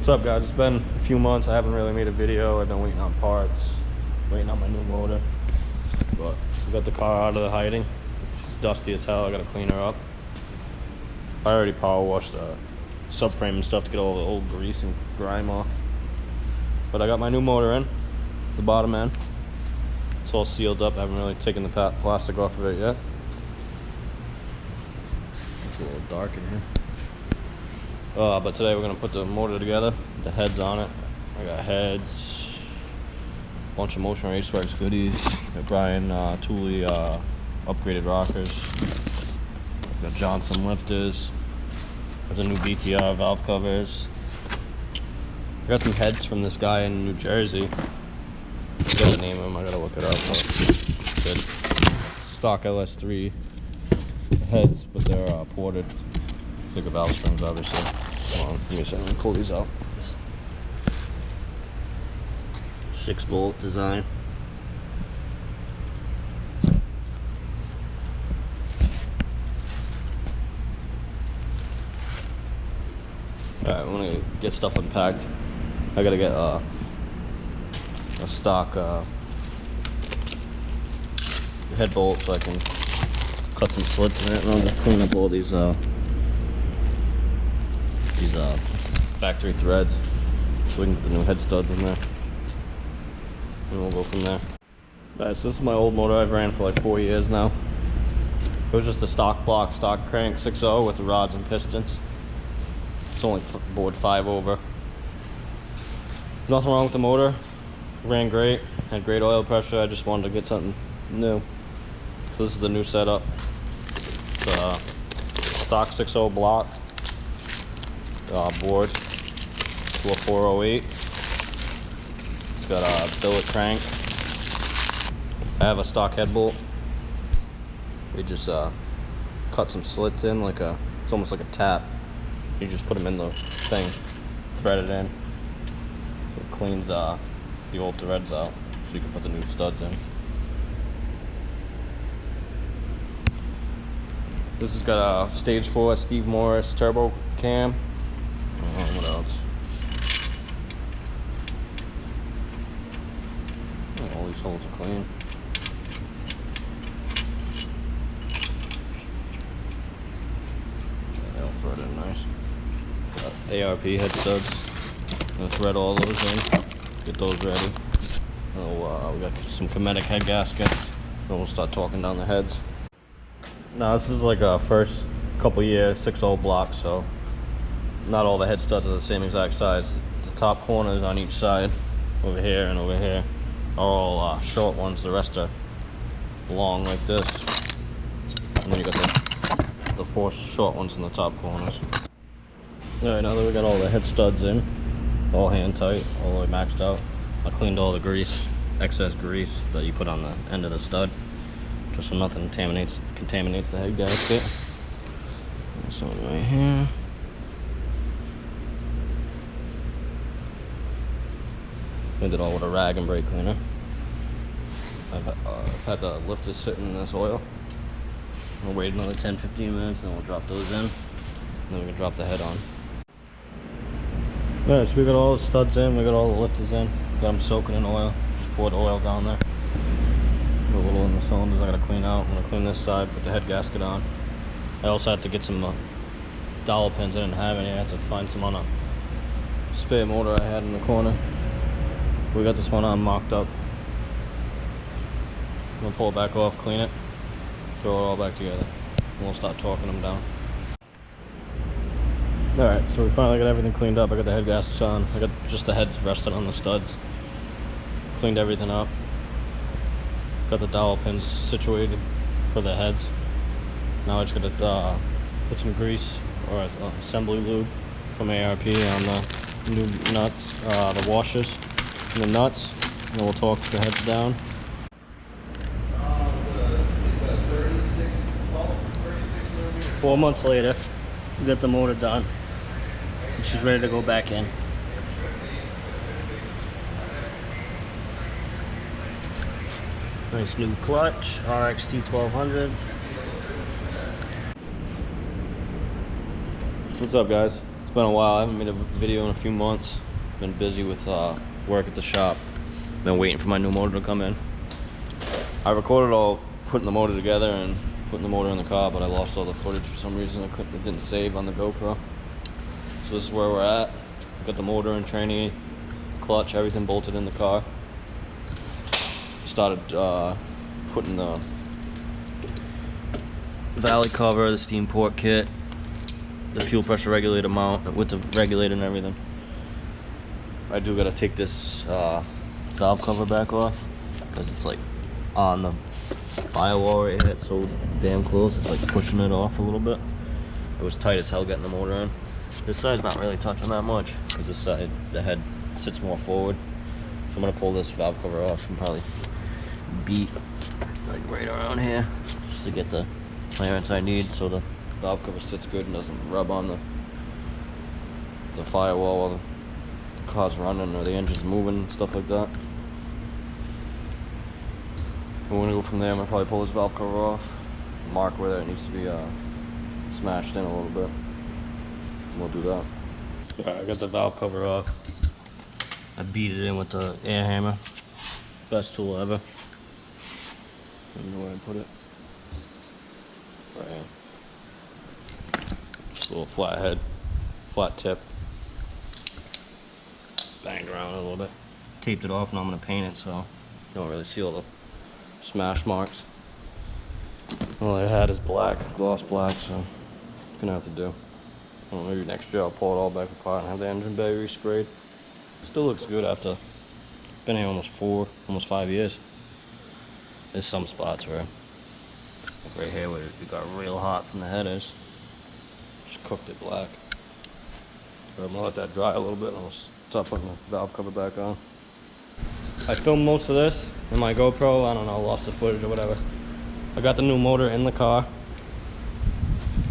What's up, guys? It's been a few months. I haven't really made a video. I've been waiting on parts, waiting on my new motor. But we got the car out of the hiding. She's dusty as hell. I gotta clean her up. I already power washed the subframe and stuff to get all the old grease and grime off. But I got my new motor in, the bottom end. It's all sealed up. I haven't really taken the plastic off of it yet. It's a little dark in here. But today we're gonna put the motor together, the heads on it. I got heads, a bunch of Motion Raceworks goodies. Got Brian Tooley upgraded rockers. Got Johnson lifters. There's a new BTR valve covers. I got some heads from this guy in New Jersey. I forgot the name of him. I gotta look it up. Good. Stock LS3 heads, but they're ported. Bigger valve strings, obviously. Hold on, give me a second. Let me pull these out. 6-bolt design. Alright, I'm gonna get stuff unpacked. I gotta get a stock head bolt so I can cut some slits in it, and I'll just clean up all these factory threads so we can get the new head studs in there, and we'll go from there. Alright, so this is my old motor. I've ran for like 4 years now. It was just a stock block, stock crank 6.0 with the rods and pistons. It's only bored 5 over. Nothing wrong with the motor. Ran great, had great oil pressure. I just wanted to get something new. So this is the new setup. It's a stock 6.0 block. Board to a 408. It's got a billet crank. I have a stock head bolt. We just cut some slits in, it's almost like a tap. You just put them in the thing, thread it in. It cleans the old threads out, so you can put the new studs in. This has got a stage 4 Steve Morris turbo cam. What else? Oh, all these holes are clean. They'll thread in nice. Got ARP head studs. Gonna thread all those in. Get those ready. Oh, we got some Cometic head gaskets. Then we'll start talking down the heads. Now this is like a first couple years 6.0 block, so not all the head studs are the same exact size. The top corners on each side, over here and over here, are all short ones. The rest are long like this. And then you got the 4 short ones in the top corners. Alright, now that we got all the head studs in, all hand tight, all the way maxed out, I cleaned all the grease, excess grease that you put on the end of the stud, just so nothing contaminates the head gasket. This one right here. I did it all with a rag and brake cleaner. I've had to lift this sitting in this oil. We'll wait another 10-15 minutes and then we'll drop those in. And then we can drop the head on. Alright, so we got all the studs in, we got all the lifters in. Got them soaking in oil. Just poured oil down there. Put a little in the cylinders I gotta clean out. I'm gonna clean this side, put the head gasket on. I also had to get some dowel pins. I didn't have any. I had to find some on a spare motor I had in the corner. We got this one on mocked up. I'm gonna pull it back off, clean it, throw it all back together, and we'll start torquing them down. Alright, so we finally got everything cleaned up. I got the head gaskets on. I got just the heads resting on the studs. Cleaned everything up. Got the dowel pins situated for the heads. Now I just gotta put some grease or assembly lube from ARP on the new nuts, the washers. And the nuts, and then we'll torque the heads down. 4 months later, we got the motor done, and she's ready to go back in. Nice new clutch, RXT 1200. What's up, guys? It's been a while. I haven't made a video in a few months. Been busy with work at the shop. Been waiting for my new motor to come in. I recorded all putting the motor together and putting the motor in the car, but I lost all the footage for some reason. It didn't save on the GoPro. So this is where we're at. Got the motor and tranny, clutch, everything bolted in the car. Started putting the valley cover, the steam port kit, the fuel pressure regulator mount with the regulator and everything. I do gotta take this valve cover back off because it's like on the firewall right here. It's so damn close, it's like pushing it off a little bit. It was tight as hell getting the motor in. This side's not really touching that much because this side, the head sits more forward. So I'm gonna pull this valve cover off and probably beat like right around here just to get the clearance I need so the valve cover sits good and doesn't rub on the firewall while the car's running or the engine's moving and stuff like that. We're gonna go from there. I'm gonna probably pull this valve cover off, mark where it needs to be smashed in a little bit. We'll do that. Alright, I got the valve cover off. I beat it in with the air hammer. Best tool ever. I don't know where I put it. Right here. Just a little flat head, flat tip. Banged around it a little bit. Taped it off and I'm gonna paint it so you don't really see all the smash marks. All I had is black, gloss black, so gonna have to do. I don't know, maybe next year I'll pull it all back apart and have the engine bay resprayed. Still looks good after been here almost 5 years. There's some spots where, like right here where it got real hot from the headers. Just cooked it black. But I'm gonna let that dry a little bit and I'll start putting the valve cover back on. I filmed most of this in my GoPro. I don't know, lost the footage or whatever. I got the new motor in the car.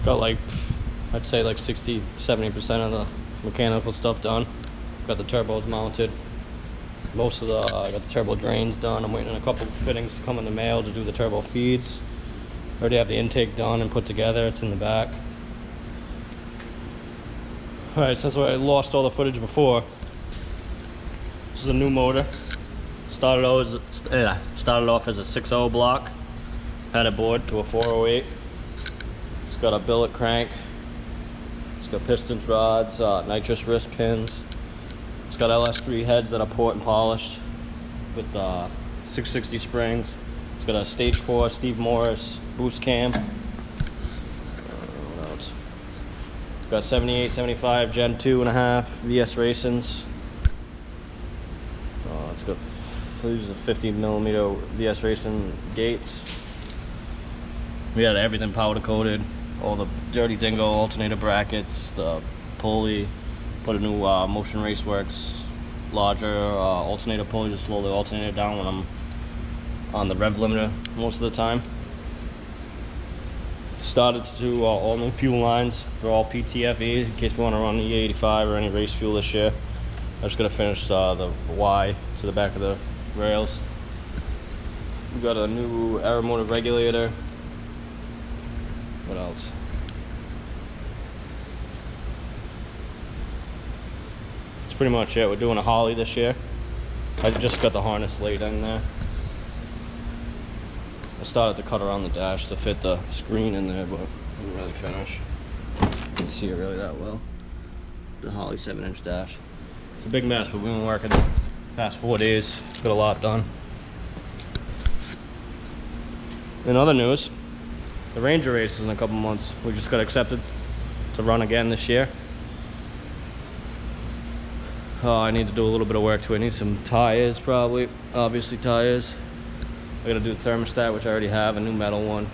Got like, I'd say like 60-70% of the mechanical stuff done. Got the turbos mounted. Most of the, I got the turbo drains done. I'm waiting on a couple of fittings to come in the mail to do the turbo feeds. Already have the intake done and put together. It's in the back. Alright, since I lost all the footage before, this is a new motor. Started off as a 6.0 block. Had it bored to a 408. It's got a billet crank. It's got pistons, rods, nitrous wrist pins. It's got LS3 heads that are port and polished with 660 springs. It's got a stage 4 Steve Morris boost cam. What else? Got 78, 75 Gen 2.5 VS Racings. It's got these are 50mm VS Racing gates. We had everything powder coated. All the Dirty Dingo alternator brackets, the pulley. Put a new Motion Raceworks larger alternator pulley to slow the alternator down when I'm on the rev limiter most of the time. Started to do all new fuel lines. They're all PTFE in case we want to run E85 or any race fuel this year. I just gotta finish the Y to the back of the rails. We got a new aeromotive regulator. What else? That's pretty much it. We're doing a Holly this year. I just got the harness laid in there. I started to cut around the dash to fit the screen in there, but I didn't really finish. You can see it really that well. The Holly 7-inch dash. It's a big mess, but we've been working the past 4 days. Got a lot done. In other news, the Ranger race is in a couple months. We just got accepted to run again this year. I need to do a little bit of work to it. I need some tires, probably. Obviously tires. I gotta do the thermostat, which I already have, a new metal one.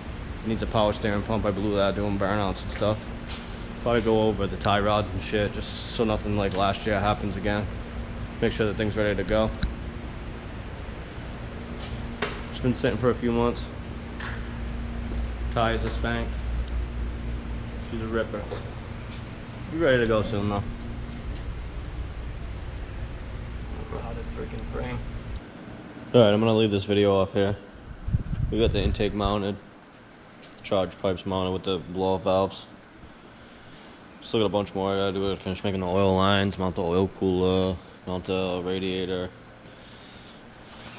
It needs a power steering pump. I blew that doing burnouts and stuff. Probably go over the tie rods and shit, just so nothing like last year happens again. Make sure the thing's ready to go. It's been sitting for a few months. Tires are spanked. She's a ripper. Be ready to go soon though. Rotted freaking frame. Alright, I'm gonna leave this video off here. We got the intake mounted. Charge pipes mounted with the blow-off valves. Still got a bunch more I gotta do. I gotta finish making the oil lines, mount the oil cooler, mount the radiator.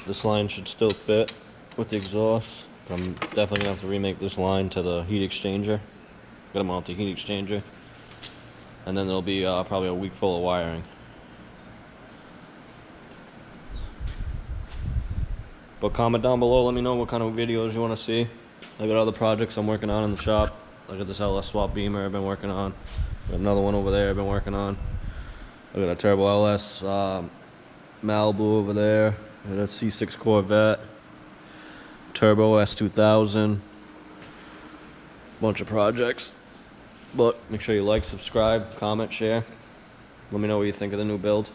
This line should still fit with the exhaust, but I'm definitely gonna have to remake this line to the heat exchanger. Gotta mount the heat exchanger. And then there'll be probably a week full of wiring. But comment down below, let me know what kind of videos you want to see. I got other projects I'm working on in the shop. I got this LS Swap Beamer I've been working on. Got another one over there I've been working on. I got a Turbo LS Malibu over there. I got a C6 Corvette. Turbo S2000. Bunch of projects. But make sure you like, subscribe, comment, share. Let me know what you think of the new build.